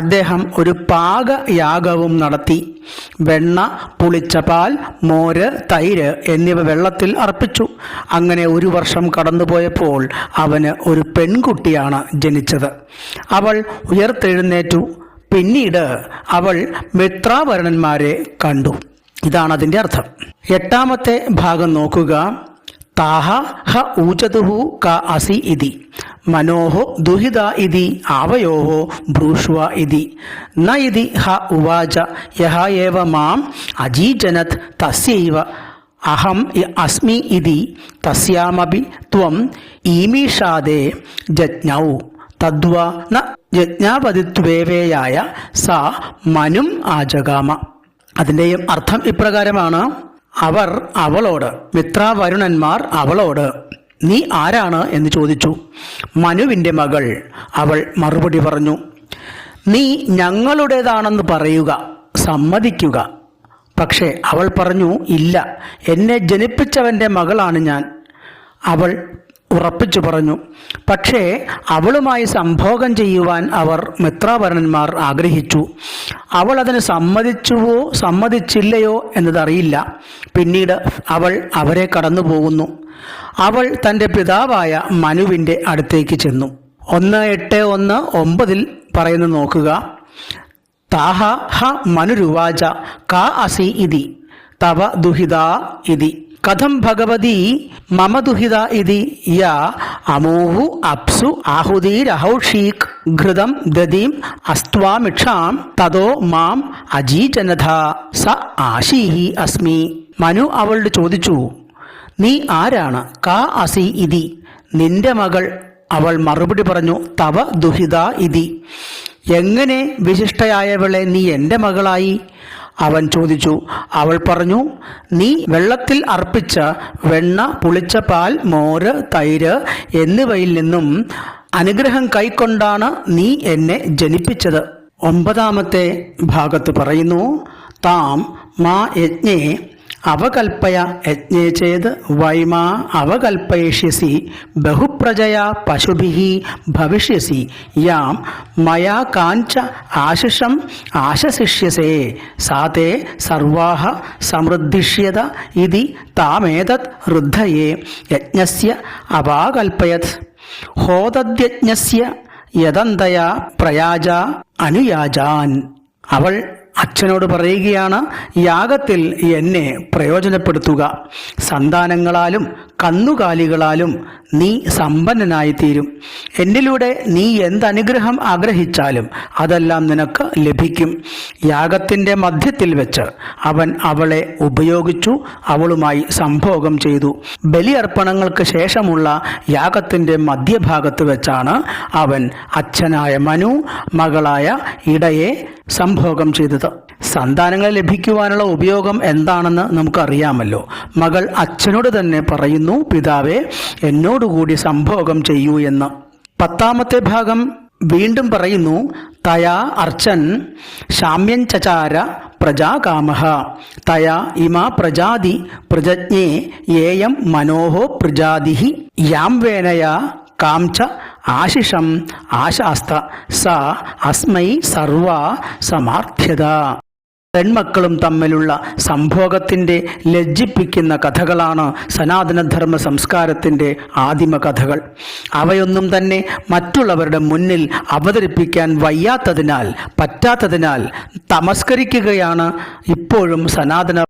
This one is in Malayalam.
അദ്ദേഹം ഒരു പാകയാഗവും നടത്തി. വെണ്ണ, പുളിച്ച പാൽ, മോര്, തൈര് എന്നിവ വെള്ളത്തിൽ അർപ്പിച്ചു. അങ്ങനെ 1 വർഷം കടന്നുപോയപ്പോൾ അവന് ഒരു പെൺകുട്ടിയാണ് ജനിച്ചത്. അവൾ ഉയർത്തെഴുന്നേറ്റു. പിന്നീട് അവൾ മിത്രാവരുണന്മാരെ കണ്ടു. ഇതാണ് അതിൻ്റെ അർത്ഥം. 8ാമത്തെ ഭാഗം നോക്കുക. താഹ ഹ ഊചതുഹു ക അസി ഇതി മനോഹോ ദുഹിത ഇതി ആവയോഹോ ബ്രൂഷ്വ ഇതി ന ഇതി ഹ ഉവാച യഹ ഏവ മാം അജീജനത് തസ്യൈവ അഹം അസ്മി ഇതി തസ്യാമപി ത്വം ഈമീഷാദേ ജജ്ഞൗ തദ്വാ ന ജജ്ഞാപതിത്വേവേയായ സ മനും ആജഗാമ. അതിൻ്റെയും അർത്ഥം ഇപ്രകാരമാണ്. അവർ അവളോട്, മിത്രാവരുണന്മാർ അവളോട്, നീ ആരാണ് എന്ന് ചോദിച്ചു. മനുവിൻ്റെ മകൾ. അവൾ മറുപടി പറഞ്ഞു, നീ ഞങ്ങളുടേതാണെന്ന് പറയുക, സമ്മതിക്കുക. പക്ഷേ അവൾ പറഞ്ഞു, ഇല്ല, എന്നെ ജനിപ്പിച്ചവൻ്റെ മകളാണ് ഞാൻ. അവൾ ഉറപ്പിച്ചു പറഞ്ഞു. പക്ഷേ അവളുമായി സംഭോഗം ചെയ്യുവാൻ അവർ മിത്രാവരുണന്മാർ ആഗ്രഹിച്ചു. അവൾ അതിന് സമ്മതിച്ചുവോ സമ്മതിച്ചില്ലയോ എന്നതറിയില്ല. പിന്നീട് അവൾ അവരെ കടന്നു പോകുന്നു. അവൾ തൻ്റെ പിതാവായ മനുവിൻ്റെ അടുത്തേക്ക് ചെന്നു. 1:8-9 പറയുന്നത് നോക്കുക. താഹ ഹ മനുരുവാച കാ അസി ഇതി തവ ദുഹിതാ ഇതി കഥം ഭഗവതി മമ ദുഹിത ഇതി യാ അമോഹു അപ്സു ആഹുതിരഹൗഷീക് ഘൃതം ദദീം അസ്ത്വാമിക്ഷാം തതോ മാം അജീജനഥ സ ആശീഹി അസ്മി. മനു അവളോട് ചോദിച്ചു, നീ ആരാണ്? കാ അസി ഇതി, നിന്റെ മകൾ. അവൾ മറുപടി പറഞ്ഞു, തവ ദുഹിത ഇതി, എങ്ങനെ വിശിഷ്ടയായവളെ നീ എൻ്റെ മകളായി? അവൻ ചോദിച്ചു. അവൾ പറഞ്ഞു, നീ വെള്ളത്തിൽ അർപ്പിച്ച വെണ്ണ, പുളിച്ച പാൽ, മോര്, തൈര് എന്നിവയിൽ നിന്നും അനുഗ്രഹം കൈക്കൊണ്ടാണ് നീ എന്നെ ജനിപ്പിച്ചത്. 9ാമത്തെ ഭാഗത്ത് പറയുന്നു, താം മാ യജ്ഞേ അവകൽപ്പയ യജ്ഞേ ചേത് വൈമാ അവകൽപ്പയിഷ്യസി ബഹുപ്രജയാ പശുഭിഃ ഭവിഷ്യസി യാം മയാ കാഞ്ച ആശിഷം ആശസിഷ്യസേ സാതേ സർവാഹ സമൃദ്ധിഷ്യത ഇതി താമേതത് ഋദ്ധയേ യജ്ഞസ്യ അവാകൽപ്പയത് ഹോതദ്യജ്ഞസ്യ യദന്തയാ പ്രയാജ അനുയാജാൻ. അവൾ അച്ഛനോട് പറയുകയാണ്, യാഗത്തിൽ എന്നെ പ്രയോജനപ്പെടുത്തുക. സന്താനങ്ങളാലും കന്നുകാലികളാലും നീ സമ്പന്നനായിത്തീരും. എന്നിലൂടെ നീ എന്തനുഗ്രഹം ആഗ്രഹിച്ചാലും അതെല്ലാം നിനക്ക് ലഭിക്കും. യാഗത്തിൻ്റെ മധ്യത്തിൽ വെച്ച് അവൻ അവളെ ഉപയോഗിച്ചു, അവളുമായി സംഭോഗം ചെയ്തു. ബലിയർപ്പണങ്ങൾക്ക് ശേഷമുള്ള യാഗത്തിൻ്റെ മധ്യഭാഗത്ത് വെച്ചാണ് അവൻ അച്ഛനായ മനു മകളായ ഇടയെ സംഭോഗം ചെയ്തത്. സന്താനങ്ങളെ ലഭിക്കുവാനുള്ള ഉപയോഗം എന്താണെന്ന് നമുക്കറിയാമല്ലോ. മകൾ അച്ഛനോട് തന്നെ പറയുന്നു, പിതാവേ, എന്നോടുകൂടി സംഭോഗം ചെയ്യൂ എന്ന്. 10ാമത്തെ ഭാഗം വീണ്ടും പറയുന്നു, തയാ അർച്ചൻ ശാമ്യം ചചാര പ്രജാകാമഃ തയാ ഇമാ പ്രജാതി പ്രജജ്ഞേ യേയം മനോഹോ പ്രജാതിഃ യാം വേനയാ കാംച ആശിഷം ആശാസ്ത സ അസ്മൈ സർവ സമാർത്ഥ്യത. പെൺമക്കളും തമ്മിലുള്ള സംഭോഗത്തിൻ്റെ ലജ്ജിപ്പിക്കുന്ന കഥകളാണ് സനാതനധർമ്മ സംസ്കാരത്തിൻ്റെ ആദിമ കഥകൾ. അവയൊന്നും തന്നെ മറ്റുള്ളവരുടെ മുന്നിൽ അവതരിപ്പിക്കാൻ പറ്റാത്തതിനാൽ തമസ്കരിക്കുകയാണ് ഇപ്പോഴും സനാതന